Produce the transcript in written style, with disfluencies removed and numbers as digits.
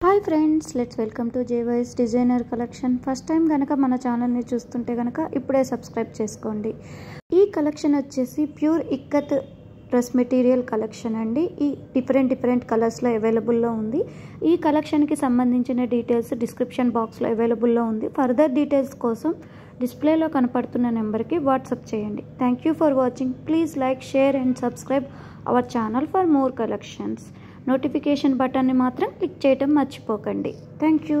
Hi friends, let's welcome to జేవైస్ designer collection. First time కనుక మన ఛానల్ని చూస్తుంటే కనుక ఇప్పుడే సబ్స్క్రైబ్ చేసుకోండి. ఈ కలెక్షన్ వచ్చేసి pure ikat dress material collection అండి. ఈ డిఫరెంట్ కలర్స్లో అవైలబుల్లో ఉంది. ఈ కలెక్షన్కి సంబంధించిన డీటెయిల్స్ డిస్క్రిప్షన్ బాక్స్లో అవైలబుల్లో ఉంది. ఫర్దర్ డీటెయిల్స్ కోసం డిస్ప్లేలో కనపడుతున్న నెంబర్కి వాట్సాప్ చేయండి. Thank you for watching. Please like, share and subscribe our channel for more collections. Notification బటన్ని మాత్రం క్లిక్ చేయడం మర్చిపోకండి. Thank you.